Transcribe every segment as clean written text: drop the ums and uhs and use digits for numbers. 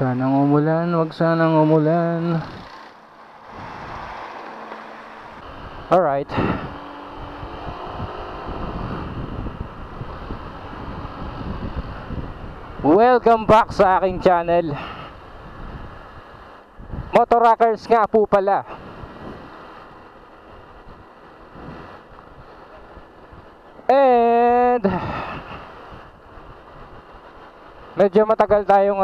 sanang umulan, wag sanang umulan. Alright. Welcome back sa aking channel. Motorrockers nga po pala. And medyo matagal tayong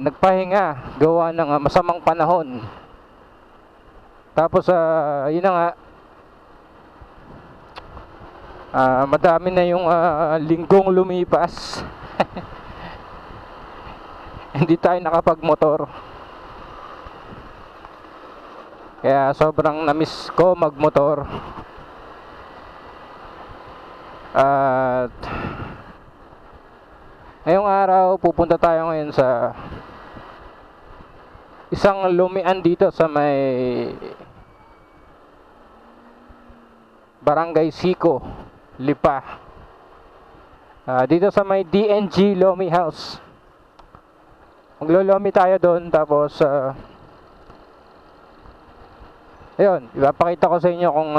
nagpahinga gawa ng masamang panahon. Tapos yun na nga, madami na yung linggong lumipas. Hindi tayo nakapagmotor. Kaya sobrang na-miss ko magmotor. At ngayong araw pupunta tayo ngayon sa isang lumian dito sa may Barangay Sico, Lipa. Dito sa may DNG Lomi House. Maglolomi tayo doon, tapos ayun, ipapakita ko sa inyo kung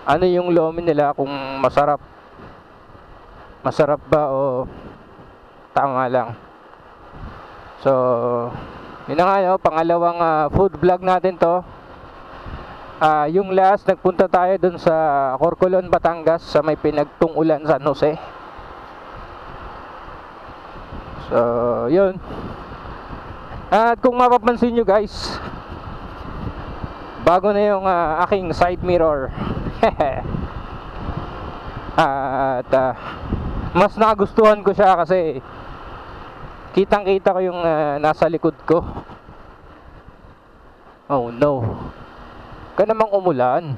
ano yung lomi nila, kung masarap ba o tama lang. So yun na nga, no? Pangalawang food vlog natin to. Yung last, nagpunta tayo dun sa Corcolon, Batangas, sa may Pinagtungulan, San Jose. So yun. At kung mapapansin nyo guys, bago na yung aking side mirror. At mas nagustuhan ko siya kasi kitang kita ko yung nasa likod ko. Oh no, ka namang umulan.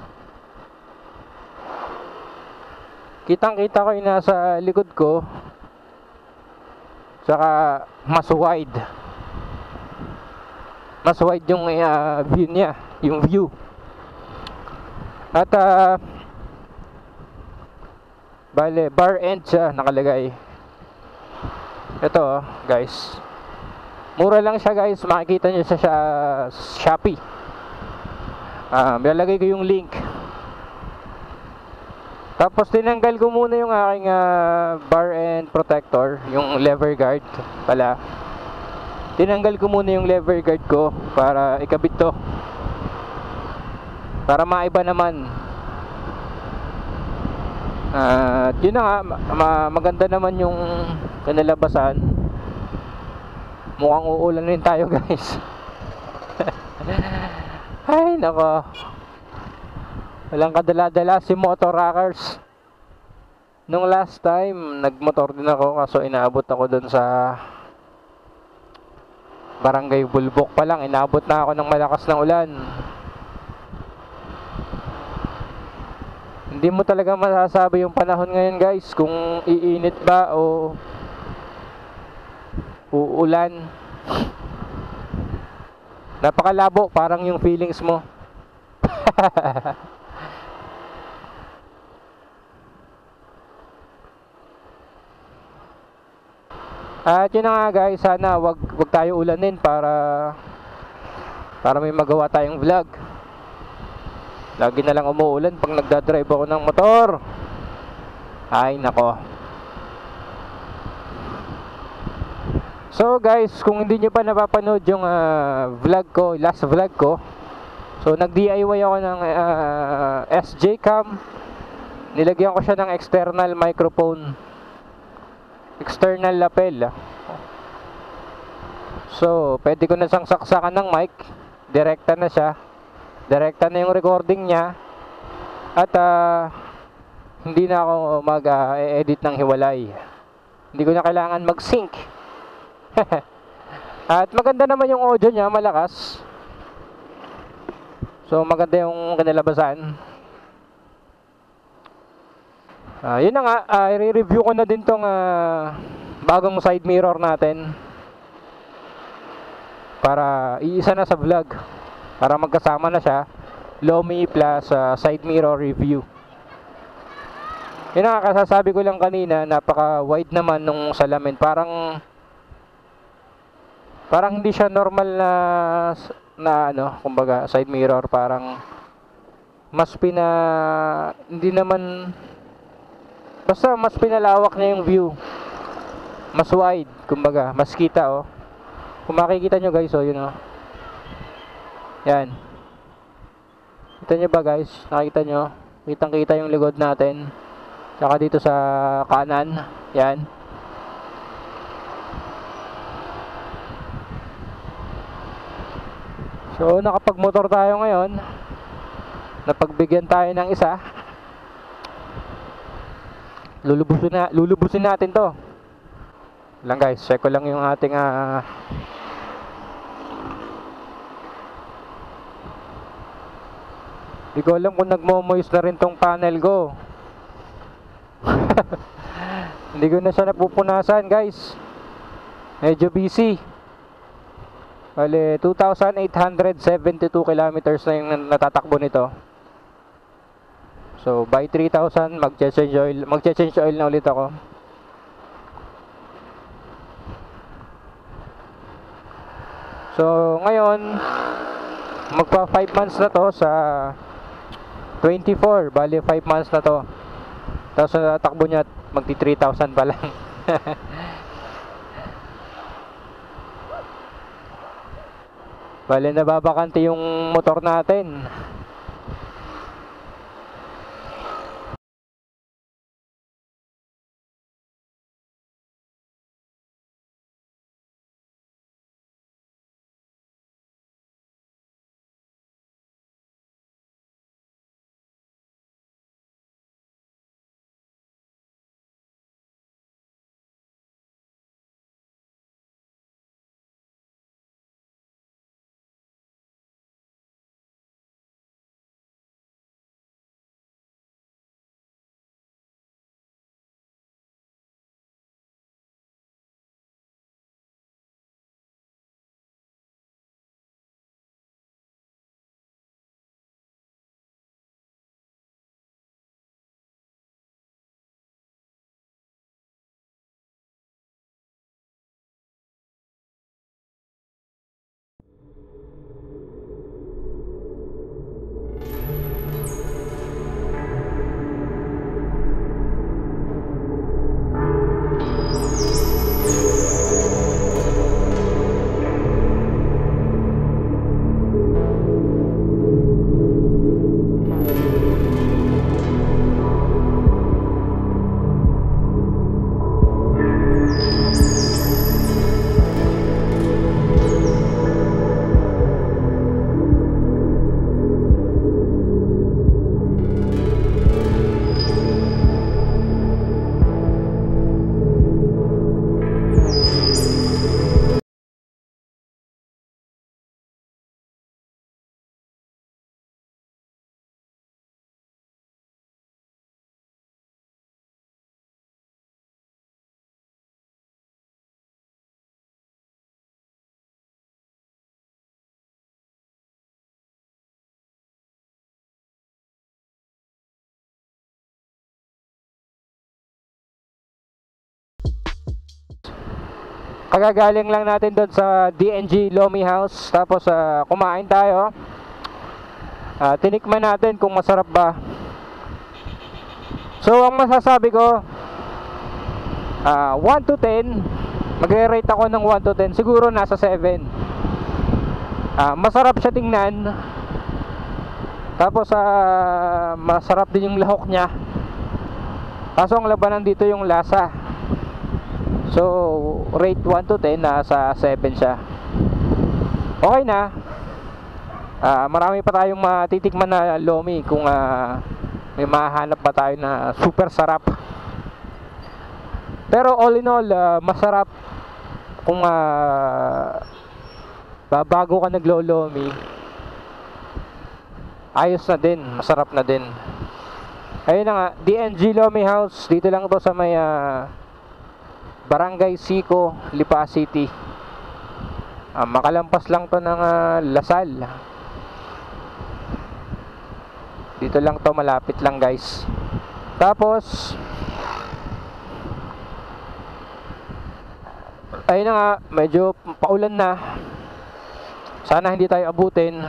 Kitang kita ko yung nasa likod ko. Saka mas wide yung view niya, yung view. At bale, bar end siya nakalagay. Ito guys, mura lang siya guys, makikita nyo siya sa Shopee. Ilalagay ko yung link. Tapos tinanggal ko muna yung aking bar end protector, yung lever guard pala. Tinanggal ko muna yung lever guard ko para ikabit to, para maiba naman. Yun na nga, maganda naman yung kinalabasan. Mukhang uulan rin tayo guys. Ay nako, walang kadala-dala si motorrockers. Nung last time nagmotor din ako, kaso inaabot ako dun sa Barangay Bulbok pa lang, inaabot na ako ng malakas na ulan. Hindi mo talaga masasabi yung panahon ngayon guys, kung iinit ba o uulan. Napakalabo, parang yung feelings mo. At yun na nga guys, sana wag tayo ulanin para may magawa tayong vlog. Lagi na lang umuulan pag nagdadrive ako ng motor. Ay nako. So guys, kung hindi nyo pa napapanood yung vlog ko, last vlog ko, so nag-DIY ako ng SJ Cam. Nilagyan ko siya ng external microphone, external lapel. So pwede ko na siyang saksakan ng mic, direkta na siya, direkta na yung recording niya. At hindi na ako mag-edit ng hiwalay. Hindi ko na kailangan mag-sync. At maganda naman yung audio niya, malakas. So maganda yung kinalabasan. Yun na nga, i-review ko na din tong bagong side mirror natin, para iisa na sa vlog, para magkasama na siya, Lomi plus side mirror review. Yun na nga, kasasabi ko lang kanina, napaka wide naman nung salamin. Parang Parang hindi siya normal na ano, kumbaga side mirror, parang mas hindi naman, basta mas pinalawak niya yung view. Mas wide, kumbaga, mas kita oh. Kung makikita nyo guys, oh, yun oh. Yan. Kita nyo ba guys? Nakikita nyo? Kitang kita yung likod natin. Tsaka dito sa kanan. Yan. So nakapag-motor tayo ngayon. Napagbigyan tayo ng isa. Lulubusin natin to. Lang guys, check ko lang yung ating di ko alam kung nagmo-moist na rin tong panel ko. Hindi ko na siya napupunasan guys. Medyo busy. Bale, 2,872 kilometers na yung natatakbo nito. So, by 3,000, magche-change oil na ulit ako. So, ngayon, magpa 5 months na to sa 24. Bale, 5 months na to. Tapos natatakbo niya, magti 3,000 pa lang. Bale, nababakante yung motor natin. Kagagaling lang natin doon sa DNG Lomi House. Tapos kumain tayo. Tinikman natin kung masarap ba. So ang masasabi ko, 1 to 10, magre-rate ako ng 1 to 10. Siguro nasa 7. Masarap siya tingnan. Tapos masarap din yung lahok niya. Kaso ang labanan dito yung lasa. So, rate 1 to 10, nasa 7 siya. Okay na. Marami pa tayong matitikman na lomi kung may mahanap pa tayo na super sarap. Pero all in all, masarap kung bago ka naglolomi. Ayos na din, masarap na din. Ayun na nga, DNG Lomi House. Dito lang to sa may Barangay Sico, Lipa City. Makalampas lang to ng Lasal. Dito lang to, malapit lang guys. Tapos ayun na nga, medyo paulan na. Sana hindi tayo abutin.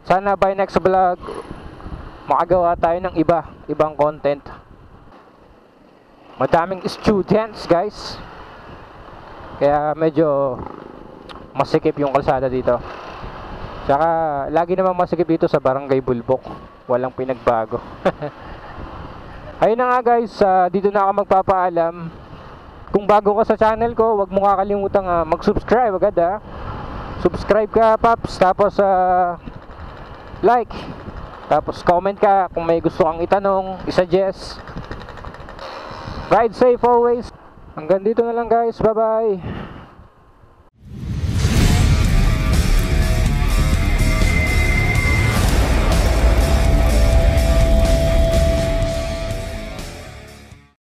Sana by next vlog makagawa tayo ng ibang content. Madaming students guys, kaya medyo masikip yung kalsada dito. Tsaka lagi naman masikip dito sa Barangay Bulbok, walang pinagbago. Ayun na nga guys, dito na ako magpapaalam. Kung bago ka sa channel ko, wag mo kakalimutan mag-subscribe agad Subscribe ka paps, tapos like, tapos comment ka kung may gusto kang itanong, isuggest. Ride safe always. Hanggang dito na lang guys, bye bye.